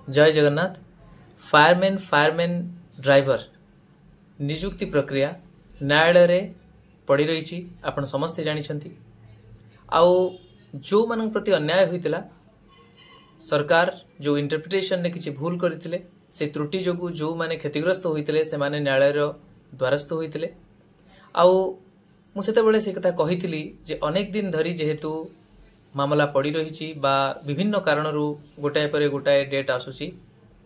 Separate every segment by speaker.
Speaker 1: जय Jagannath. Fireman driver निजुक्ति प्रक्रिया न्यायालय रे पड़ी रही आपण समस्ते जानी आउ जो मान प्रति अन्याय होइतिला सरकार जो इंटरप्रिटेशन ने किसी भूल करते से त्रुटि जो जो माने क्षतिग्रस्त होइतिले से माने न्यायालय द्वारस्थ होइतिले आउ मु सेतेबेले से कथा कहितिली जे अनेक दिन धरी जेहेतु मामला पड़ी रही बा विभिन्न कारणरू गोटाए पर गोटाए डेट आसुची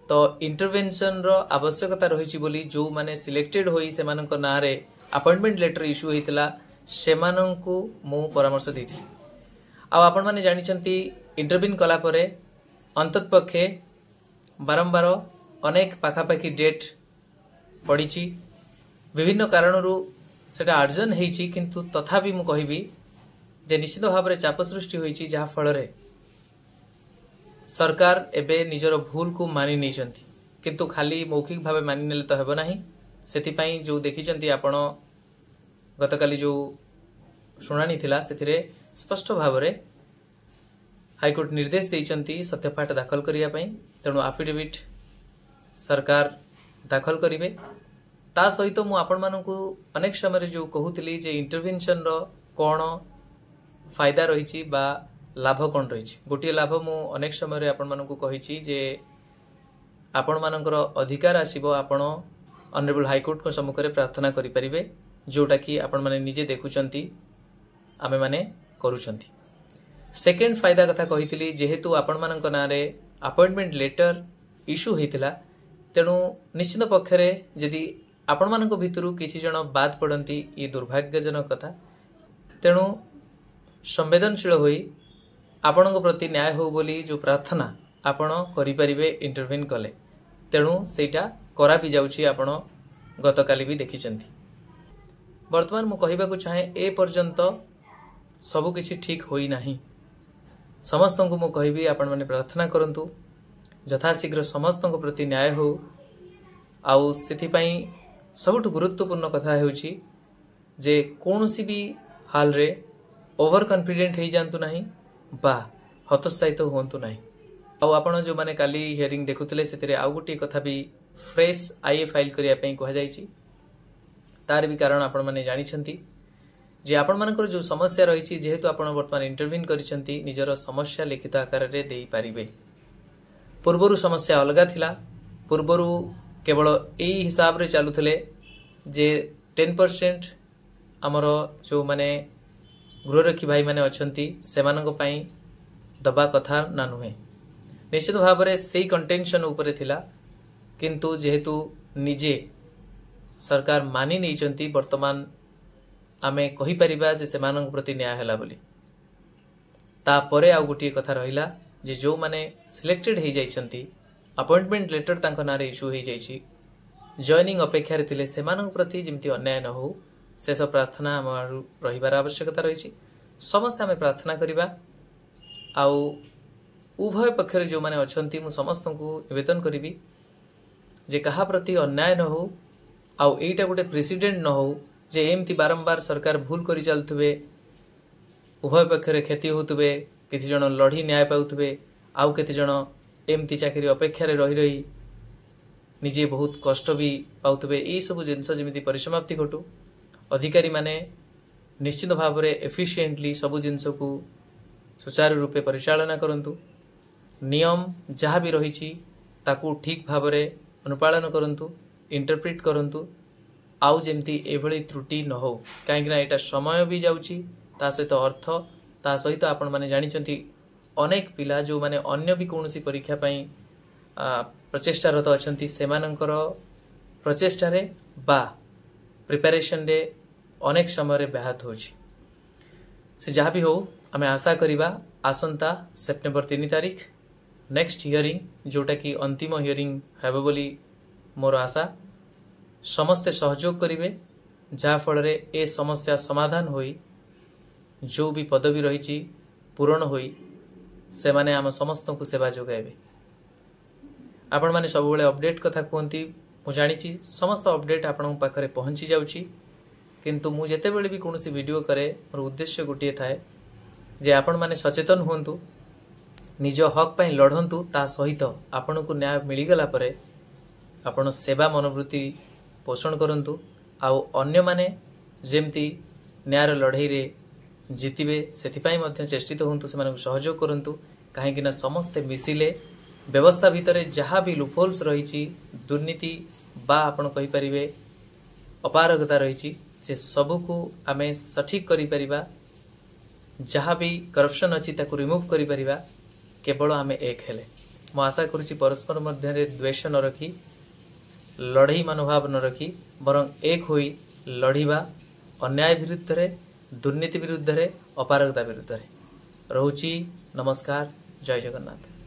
Speaker 1: तो इंटरवेंशन रो आवश्यकता रही बोली जो माने सिलेक्टेड होई से मानक नारे अपॉइंटमेंट लेटर इश्यू होइतिला से माननकु मु परामर्श देथि आ आपण माने जानिचंती इंटरव्यून कला परे अंततपक्षे बारंबार अनेक पाखापाखि डेट पड़ी विभिन्न कारणरू सेटा अर्जन होइछि किंतु तथापि मु कहिबी जे निश्चित भाव में चाप सृष्टि होइछि जहा फल रे सरकार एबे निजर भूल को मानि नहीं किंतु खाली मौखिक भाव मानि नेले तो हेबो नाही सेति पई जो देखिचंती आपण गतकाली जो शुणानी थिला सेथिरे स्पष्ट भाव में हाईकोर्ट निर्देश देइचंती सत्यपाठ दाखल करिया पई तेणु एफिडेविट सरकार दाखल करिवे ता सहित मु आपण मानकु अनेक समय जो कहूतिली जे इंटरवेंशन रो कोन फायदा रही बा लाभ कौन रही गोटे लाभ मु अनेक समय आपण मानकु कहिछि जे आपण मानकर अधिकार आसीबो आपण ऑनरेबल हाईकोर्ट को सम्मुख रे प्रार्थना करि परिबे जोटा कि आपण माने निजे देखुचंती आमे माने करूचंती। सेकेंड फायदा कथा कहितिली जेहेतु आपण मानक नारे अपॉइंटमेंट लेटर इश्यू होइतिला तेणु निश्चित पक्षरे यदि आपण मानक भितरु किछि जण बाद पड़ंती ये दुर्भाग्यजनक कथा तेणु संवेदनशील होई आपण प्रति न्याय हो बोली जो प्रार्थना आपण करि परिबे इंटरव्यून कले तेणु सेटा करा भी जाउची आपण गतकाली भी देखिचंती। वर्तमान मु कहिबा को चाहे ए पर्यंत सब किछि ठीक होई नाही समस्त को मु कहिबी आपण माने प्रार्थना करंतु यथाशीघ्र समस्त प्रति न्याय हो आउ सेथि पई सबुठ गुरुत्वपूर्ण कथा हेउची जे कोनोसी भी हाल रे ओवर कॉन्फिडेंट हो जातु नहीं बा हतोत्साहित होंतु नहीं आउ आपण जो माने काली हियरिंग देखुतले सेतिरे आउ गोटी कथा भी फ्रेश आईए फाइल करिया पई कहा जाईची तार भी कारण आपण माने जानि छंती जे आपण मानकर जो समस्या रही जेहेतु आपण वर्तमान इंटरव्यून करिसंती निजर समस्या लिखित आकार रे देई पारिबे पूर्वरु समस्या अलगा थिला पूर्वरु केवल एई हिसाब रे चालुथले जे 10% हमर जो माने गृहरक्षी भाई माने अछंती सेमानक पई दबा कथा ना नुहे निश्चित भाव में से कंटेंशन उपरे थिला किंतु जेहेतु निजे सरकार मानि नहीं वर्तमान आमे कहि परिबा जे सेमानक प्रति न्याय हला बोली तापरे आ गोटे कथा रहिला जे जो माने सिलेक्टेड हो जाइछंती अपॉइंटमेंट लेटर तांको नारे इश्यू हो जाइछि जॉइनिंग अपेक्षा रे थिले सेमानक प्रति जेमति अन्याय न हो शेष प्रार्थना आमर रहिबार आवश्यकता रही समस्त आम प्रार्थना करवा आउ उभय पक्षरे जो माने अछंती मु समस्त को निवेदन करी जे कहा प्रति अन्याय न हो आउ एटा गोटे प्रेसिडेंट न हो जे एमती बारंबार सरकार भूल करि चलथुबे उभय पक्षरे क्षति होतुबे किछि जण लढी न्याय पाउथुबे आउ केते जण एमती चाकरी अपेक्षा रे रही रही निजे बहुत कष्ट भी पाउथुबे ए सब जिंस जेमिति परिसमाप्ति घटू अधिकारी माने निश्चित भाव में एफिशिएंटली सबु जिनस को सुचारू रूपे परिचालना करंतु नियम जहाँ भी रही ताकू ठीक भाव में अनुपालन करंतु इंटरप्रिट करंतु आउ जेमती एभली त्रुटि न हो कहीं एटा समय भी जाउची ता सहित अर्थ ता सहित आपण माने जानिचंती अनेक पिला जो माने अन्य भी कोनोसी परीक्षा पई प्रचेष्टारत अछंती सेमानंकर प्रचेष्टा रे बा प्रिपरेशन रे अनेक समय व्याहत हो से जहाँ भी हो आम आशा करिबा आसंता सेप्टेम्बर 3 तारीख नेक्स्ट हियरिंग जोटा कि अंतिम हियरिंग हेबो बोली मोर आशा समस्ते सहयोग करिवे जहाँ फल रे ए समस्या समाधान होई जो भी पदवी रही पूरण होई से माने आम समस्त को सेवा जोगाइबे आपण माने सब बेले अपडेट कथा कहती मु जानी समस्त अपडेट आपण पाखरे पहुंची जाउची किंतु मु जेते बेले भी कोनोसी वीडियो करे मोर उद्देश्य गोटे थाए जे आपण माने सचेतन हुंतु निज हक पाई लढ़ंतु ता सहित आपन को न्याय मिलगला परे आपण सेवा मनोवृत्ति पोषण करंतु आउ अन्य माने जेमती न्याय लड़ाई रे जितिबे सेथिपाई मध्य चेष्टित होंतु से सहयोग करंतु कहीं ना समस्ते मिसिले व्यवस्था भितर जहाँ भी लुफोल्स रही दुर्नीति बा आपण कहि परिबे अपारगता रही से सबू को आमे सठिक करि परिबा जहाँ भी करप्शन अच्छी ताकू रिमूव करि परिबा केवल आमे एक हेले मो आशा करुच्ची परस्पर मध्य द्वेष न रखी लड़ई मनोभाव न रखी बरं एक होई लड़ीबा अन्याय विरुद्ध रे दुर्नीति विरुद्ध रे अपारगता विरुद्ध रे। रहुची नमस्कार। जय जगन्नाथ।